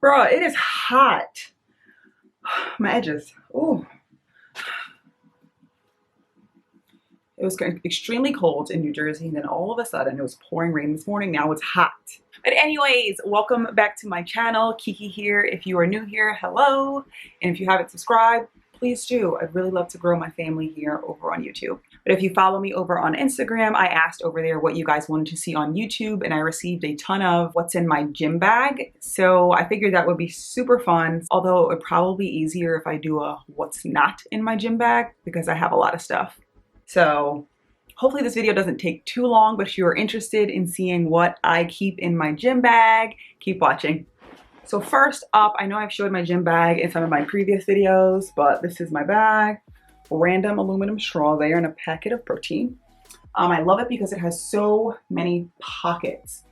Bruh, it is hot. My edges. Ooh. It was extremely cold in New Jersey, and then all of a sudden it was pouring rain this morning. Now it's hot. But anyways, welcome back to my channel. Kiki here. If you are new here, hello. And if you haven't subscribed, please do. I'd really love to grow my family here over on YouTube. But if you follow me over on Instagram, I asked over there what you guys wanted to see on YouTube, and I received a ton of what's in my gym bag. So I figured that would be super fun, although it would probably be easier if I do a what's not in my gym bag because I have a lot of stuff. So hopefully this video doesn't take too long, but if you're interested in seeing what I keep in my gym bag, keep watching. So first up, I know I've showed my gym bag in some of my previous videos, but this is my bag. Random aluminum straw there and a packet of protein. I love it because it has so many pockets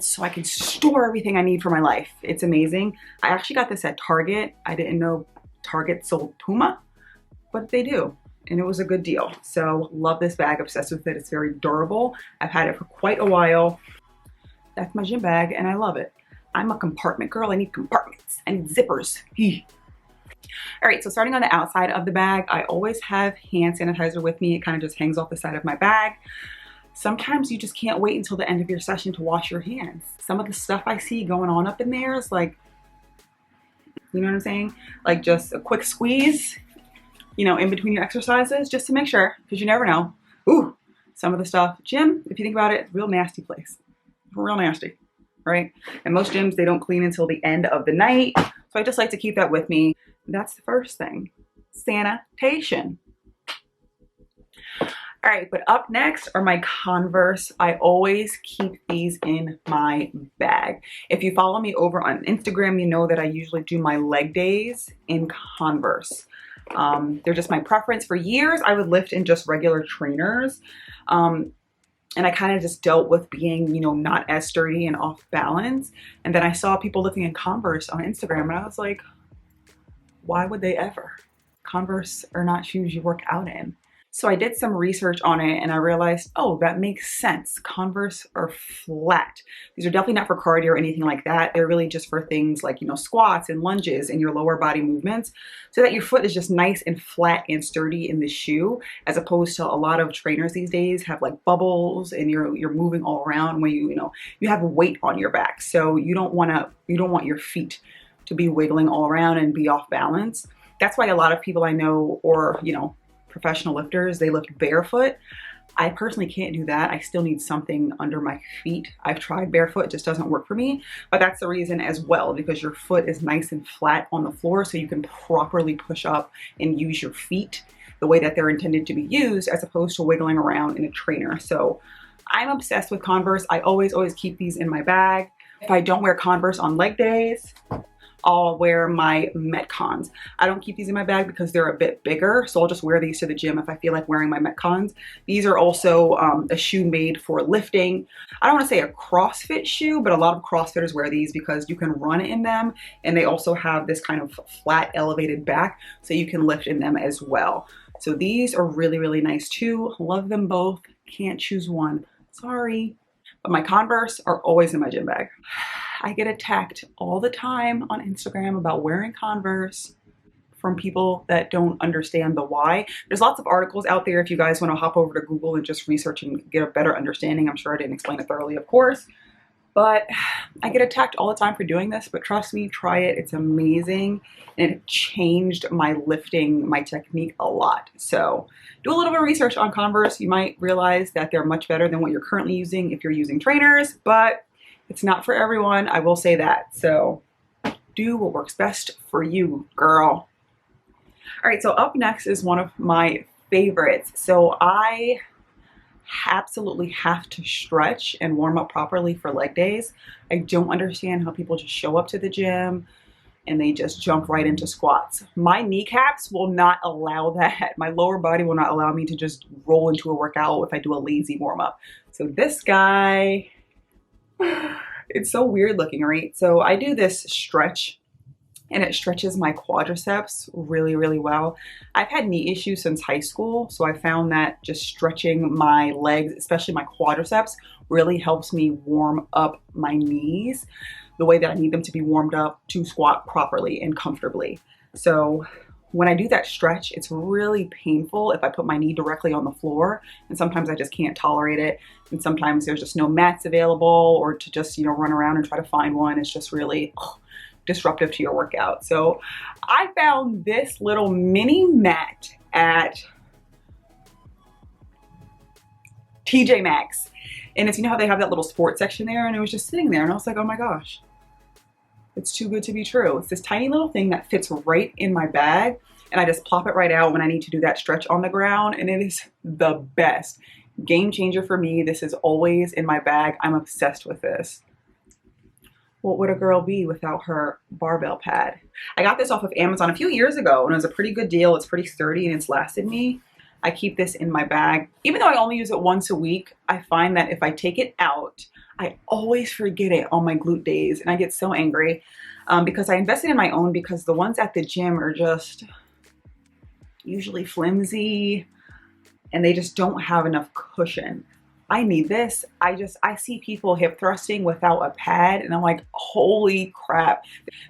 so I can store everything I need for my life. It's amazing. I actually got this at Target. I didn't know Target sold Puma, but they do. And it was a good deal. So love this bag, obsessed with it. It's very durable. I've had it for quite a while. That's my gym bag and I love it. I'm a compartment girl. I need compartments. I need zippers. All right, so starting on the outside of the bag, I always have hand sanitizer with me. It kind of just hangs off the side of my bag. Sometimes you just can't wait until the end of your session to wash your hands. Some of the stuff I see going on up in there is like, you know what I'm saying? Like just a quick squeeze, you know, in between your exercises, just to make sure, because you never know. Ooh, some of the stuff. Gym, if you think about it, it's a real nasty place. Real nasty, right? And most gyms, they don't clean until the end of the night. So I just like to keep that with me. That's the first thing, sanitation. All right, but up next are my Converse. I always keep these in my bag. If you follow me over on Instagram, you know that I usually do my leg days in Converse. They're just my preference. For years, I would lift in just regular trainers. And I kind of just dealt with being, you know, not as sturdy and off balance. And then I saw people lifting in Converse on Instagram and I was like, why would they ever? Converse are not shoes you work out in. So I did some research on it and I realized, oh, that makes sense. Converse are flat. These are definitely not for cardio or anything like that. They're really just for things like, you know, squats and lunges and your lower body movements so that your foot is just nice and flat and sturdy in the shoe, as opposed to a lot of trainers these days have like bubbles and you're moving all around when you know, you have weight on your back. So you don't want your feet to be wiggling all around and be off balance. That's why a lot of people I know, or, you know, professional lifters, they lift barefoot. I personally can't do that. I still need something under my feet. I've tried barefoot, it just doesn't work for me. But that's the reason as well, because your foot is nice and flat on the floor so you can properly push up and use your feet the way that they're intended to be used, as opposed to wiggling around in a trainer. So I'm obsessed with Converse. I always keep these in my bag. If I don't wear Converse on leg days, I'll wear my Metcons. I don't keep these in my bag because they're a bit bigger, so I'll just wear these to the gym if I feel like wearing my Metcons. These are also a shoe made for lifting. I don't want to say a CrossFit shoe, but a lot of CrossFitters wear these because you can run in them, and they also have this kind of flat elevated back, so you can lift in them as well. So these are really nice too. Love them both. Can't choose one. Sorry. But my Converse are always in my gym bag. I get attacked all the time on Instagram about wearing Converse from people that don't understand the why. There's lots of articles out there if you guys want to hop over to Google and just research and get a better understanding. I'm sure I didn't explain it thoroughly, of course. But I get attacked all the time for doing this, but trust me, try it. It's amazing. And it changed my lifting, my technique a lot. So do a little bit of research on Converse. You might realize that they're much better than what you're currently using if you're using trainers, but it's not for everyone. I will say that. So do what works best for you, girl. All right, so up next is one of my favorites. So I absolutely have to stretch and warm up properly for leg days. I don't understand how people just show up to the gym and they just jump right into squats. My kneecaps will not allow that. My lower body will not allow me to just roll into a workout if I do a lazy warm up. So this guy, it's so weird looking, right? So I do this stretch and it stretches my quadriceps really well. I've had knee issues since high school, so I found that just stretching my legs, especially my quadriceps, really helps me warm up my knees. the way that I need them to be warmed up to squat properly and comfortably. So when I do that stretch, it's really painful if I put my knee directly on the floor, and sometimes I just can't tolerate it. And sometimes there's just no mats available, or to just, you know, run around and try to find one. It's just really disruptive to your workout. So I found this little mini mat at TJ Maxx. And it's, you know how they have that little sports section there, and it was just sitting there, and I was like, oh my gosh, it's too good to be true. It's this tiny little thing that fits right in my bag, and I just plop it right out when I need to do that stretch on the ground, and it is the best. Game changer for me. This is always in my bag. I'm obsessed with this. What would a girl be without her barbell pad? I got this off of Amazon a few years ago, and it was a pretty good deal. It's pretty sturdy, and it's lasted me. I keep this in my bag. Even though I only use it once a week, I find that if I take it out, I always forget it on my glute days, and I get so angry because I invested in my own, because the ones at the gym are just usually flimsy and they just don't have enough cushion. I need this. I see people hip thrusting without a pad, and I'm like, holy crap.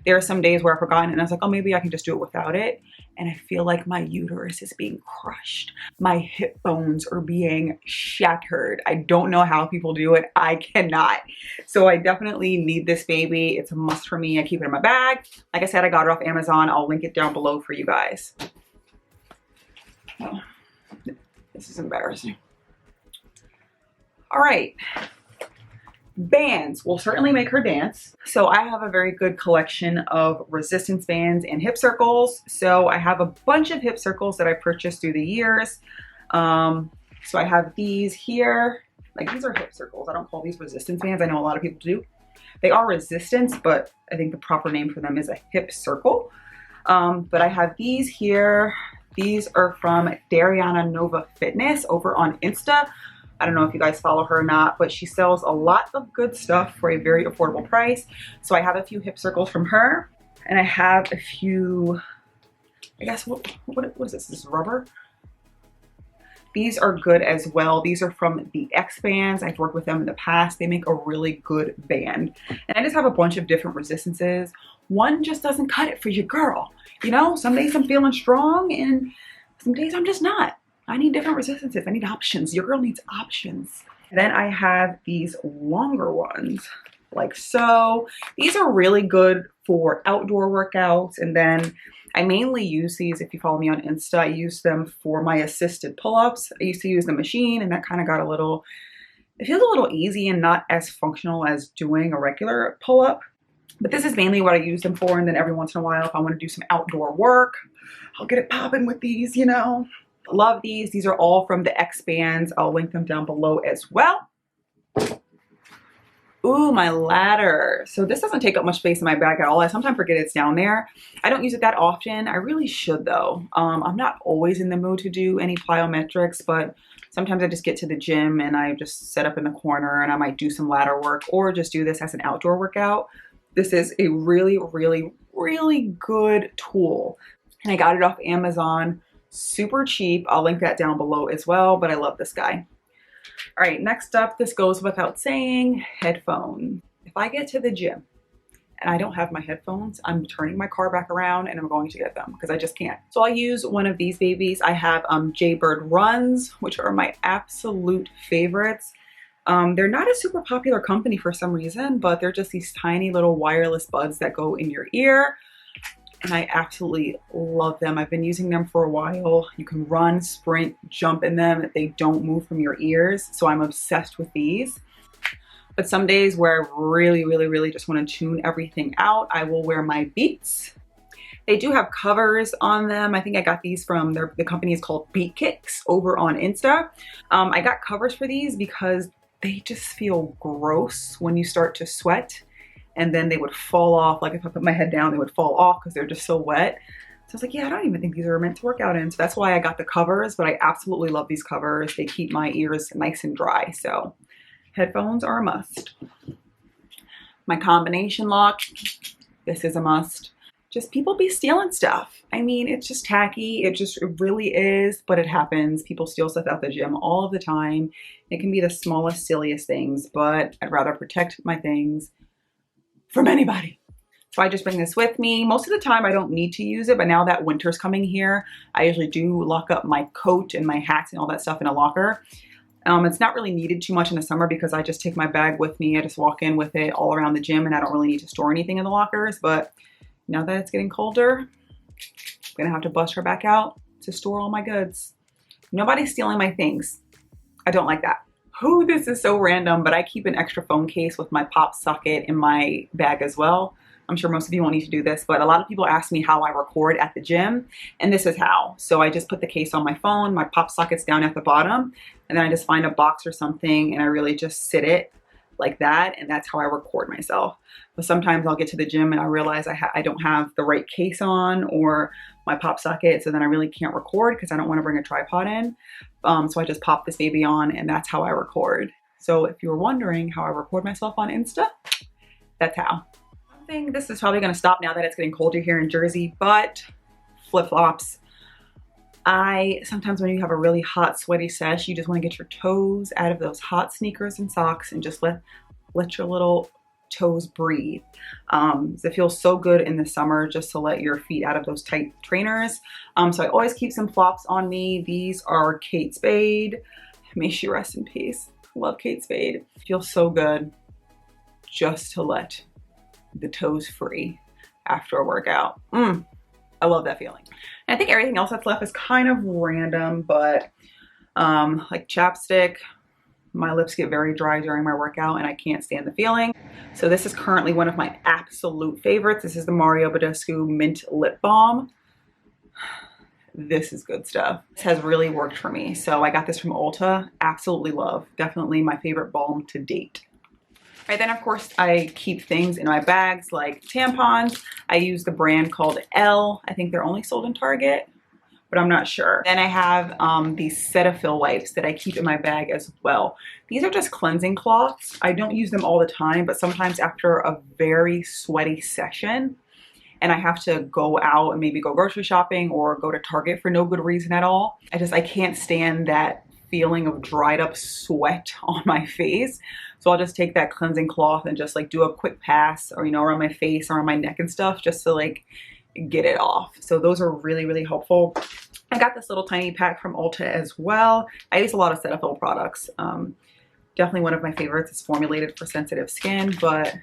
There are some days where I've forgotten, and I was like, oh, maybe I can just do it without it. And I feel like my uterus is being crushed. My hip bones are being shattered. I don't know how people do it. I cannot. So I definitely need this baby. It's a must for me. I keep it in my bag. Like I said, I got it off Amazon. I'll link it down below for you guys. Oh, this is embarrassing. All right. Bands will certainly make her dance. So I have a very good collection of resistance bands and hip circles. So I have a bunch of hip circles that I purchased through the years. So I have these here. Like, these are hip circles. I don't call these resistance bands. I know a lot of people do. They are resistance, but I think the proper name for them is a hip circle. But I have these here. These are from Dariana Nova Fitness over on Insta. I don't know if you guys follow her or not, but she sells a lot of good stuff for a very affordable price. So I have a few hip circles from her, and I have a few, I guess, what is this? This is rubber. These are good as well. These are from the X bands. I've worked with them in the past. They make a really good band. And I just have a bunch of different resistances. One just doesn't cut it for your girl. You know, some days I'm feeling strong and some days I'm just not. I need different resistances. I need options. Your girl needs options. And then I have these longer ones, like so. These are really good for outdoor workouts. And then I mainly use these, if you follow me on Insta, I use them for my assisted pull-ups. I used to use the machine, and that kind of got a little, it feels a little easy and not as functional as doing a regular pull-up. But this is mainly what I use them for. And then every once in a while, if I want to do some outdoor work, I'll get it popping with these, you know. Love these. These are all from the X bands. I'll link them down below as well. Ooh, my ladder. So this doesn't take up much space in my bag at all. I sometimes forget it's down there. I don't use it that often. I really should though. I'm not always in the mood to do any plyometrics, but sometimes I just get to the gym and I just set up in the corner and I might do some ladder work or just do this as an outdoor workout. This is a really, really, really good tool. And I got it off Amazon. Super cheap. I'll link that down below as well, but I love this guy. All right, next up, this goes without saying, headphones. If I get to the gym and I don't have my headphones, I'm turning my car back around and I'm going to get them because I just can't. So I use one of these babies. I have Jaybird Runs, which are my absolute favorites. They're not a super popular company for some reason, but they're just these tiny little wireless buds that go in your ear. And I absolutely love them. I've been using them for a while. You can run, sprint, jump in them. They don't move from your ears. So I'm obsessed with these. But some days where I really, really, really just want to tune everything out, I will wear my Beats. They do have covers on them. I think I got these from the company is called Beat Kicks over on Insta. I got covers for these because they just feel gross when you start to sweat. And then they would fall off. Like if I put my head down, they would fall off because they're just so wet. So I was like, yeah, I don't even think these are meant to work out in. So that's why I got the covers, but I absolutely love these covers. They keep my ears nice and dry. So headphones are a must. My combination lock, this is a must. Just people be stealing stuff. I mean, it's just tacky. It really is, but it happens. People steal stuff out the gym all of the time. It can be the smallest, silliest things, but I'd rather protect my things from anybody. So I just bring this with me. Most of the time I don't need to use it, but now that winter's coming here, I usually do lock up my coat and my hats and all that stuff in a locker. It's not really needed too much in the summer because I just take my bag with me. I just walk in with it all around the gym and I don't really need to store anything in the lockers. But now that it's getting colder, I'm gonna have to bust her back out to store all my goods. Nobody's stealing my things. I don't like that. Oh, this is so random, but I keep an extra phone case with my pop socket in my bag as well. I'm sure most of you won't need to do this, but a lot of people ask me how I record at the gym, and this is how. So I just put the case on my phone, my pop socket's down at the bottom, and then I just find a box or something and I really just sit it like that, and that's how I record myself. But sometimes I'll get to the gym and I realize I don't have the right case on or my pop socket, so then I really can't record because I don't want to bring a tripod in. So I just pop this baby on and that's how I record. So if you were wondering how I record myself on Insta, that's how. This is probably going to stop now that it's getting colder here in Jersey, but flip-flops. Sometimes when you have a really hot, sweaty sesh, you just want to get your toes out of those hot sneakers and socks and just let your little toes breathe. It feels so good in the summer just to let your feet out of those tight trainers. So I always keep some flops on me. These are Kate Spade. May she rest in peace. Love Kate Spade. It feels so good just to let the toes free after a workout. I love that feeling. And I think everything else that's left is kind of random, but like chapstick, my lips get very dry during my workout and I can't stand the feeling. So this is currently one of my absolute favorites. This is the Mario Badescu Mint Lip Balm. This is good stuff. This has really worked for me. So I got this from Ulta. Absolutely love. Definitely my favorite balm to date. Right, then of course I keep things in my bags like tampons. I use the brand called Elle. I think they're only sold in Target, but I'm not sure. Then I have these Cetaphil wipes that I keep in my bag as well. These are just cleansing cloths. I don't use them all the time, but sometimes after a very sweaty session and I have to go out and maybe go grocery shopping or go to Target for no good reason at all, I can't stand that feeling of dried up sweat on my face. So I'll just take that cleansing cloth and just like do a quick pass or, around my face or on my neck and stuff just to like get it off. So those are really, really helpful. I got this little tiny pack from Ulta as well. I use a lot of Cetaphil products. Definitely one of my favorites. It's formulated for sensitive skin, but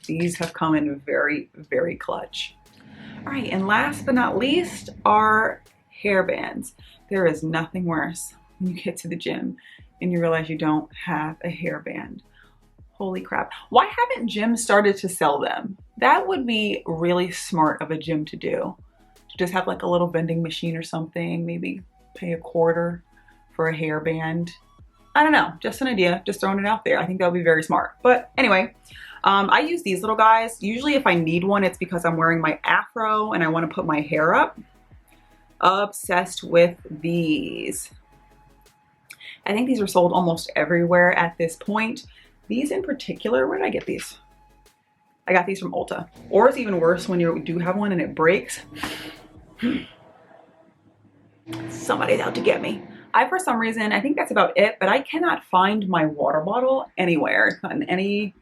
these have come in very, very clutch. All right, and last but not least are hair bands. There is nothing worse when you get to the gym and you realize you don't have a hairband. Holy crap. Why haven't gyms started to sell them? That would be really smart of a gym to do. To just have like a little vending machine or something, maybe pay $1 for a hairband. I don't know, just an idea, just throwing it out there. I think that would be very smart. But anyway, I use these little guys. Usually if I need one, it's because I'm wearing my afro and I want to put my hair up. Obsessed with these. I think these are sold almost everywhere at this point. These in particular, where did I get these? I got these from Ulta. Or it's even worse when you do have one and it breaks. Somebody's out to get me. For some reason, I think that's about it, but I cannot find my water bottle anywhere. It's not in any,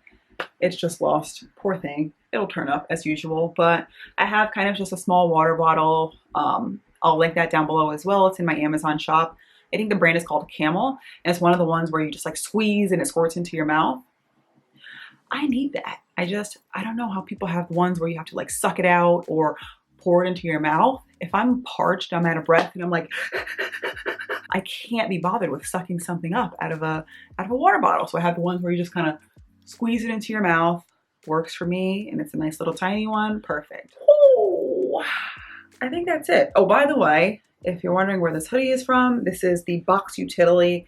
it's just lost. Poor thing. It'll turn up as usual, but I have kind of just a small water bottle. I'll link that down below as well. It's in my Amazon shop. I think the brand is called Camel, and it's one of the ones where you just like squeeze and it squirts into your mouth. I need that. I don't know how people have ones where you have to like suck it out or pour it into your mouth. If I'm parched, I'm out of breath, and I'm like, I can't be bothered with sucking something up out of a water bottle. So I have the ones where you just kind of squeeze it into your mouth. Works for me, and it's a nice little tiny one. Perfect. Oh, I think that's it. Oh, by the way, if you're wondering where this hoodie is from, this is the Box Utility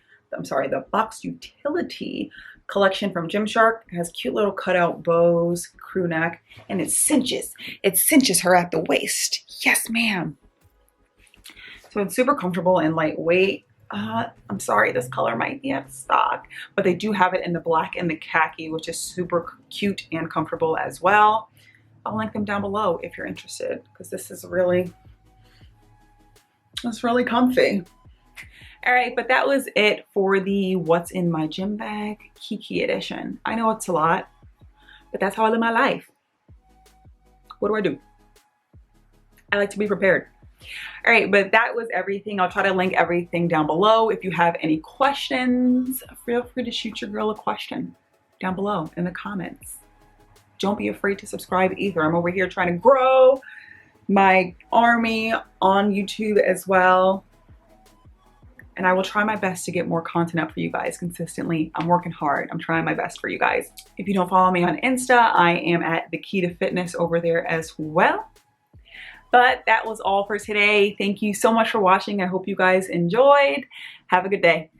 collection from Gymshark. It has cute little cutout bows, crew neck, and it cinches. It cinches her at the waist. Yes, ma'am. So it's super comfortable and lightweight. I'm sorry, this color might be out of stock, but they do have it in the black and the khaki, which is super cute and comfortable as well. I'll link them down below if you're interested, because this is really comfy. All right, but that was it for the What's in My Gym Bag Kiki edition. I know it's a lot, but that's how I live my life. What do? I like to be prepared. All right, but that was everything. I'll try to link everything down below. If you have any questions, feel free to shoot your girl a question down below in the comments. Don't be afraid to subscribe either. I'm over here trying to grow my army on YouTube as well. And I will try my best to get more content up for you guys consistently. I'm working hard. I'm trying my best for you guys. If you don't follow me on Insta, I am at The Key to Fitness over there as well. But that was all for today. Thank you so much for watching. I hope you guys enjoyed. Have a good day.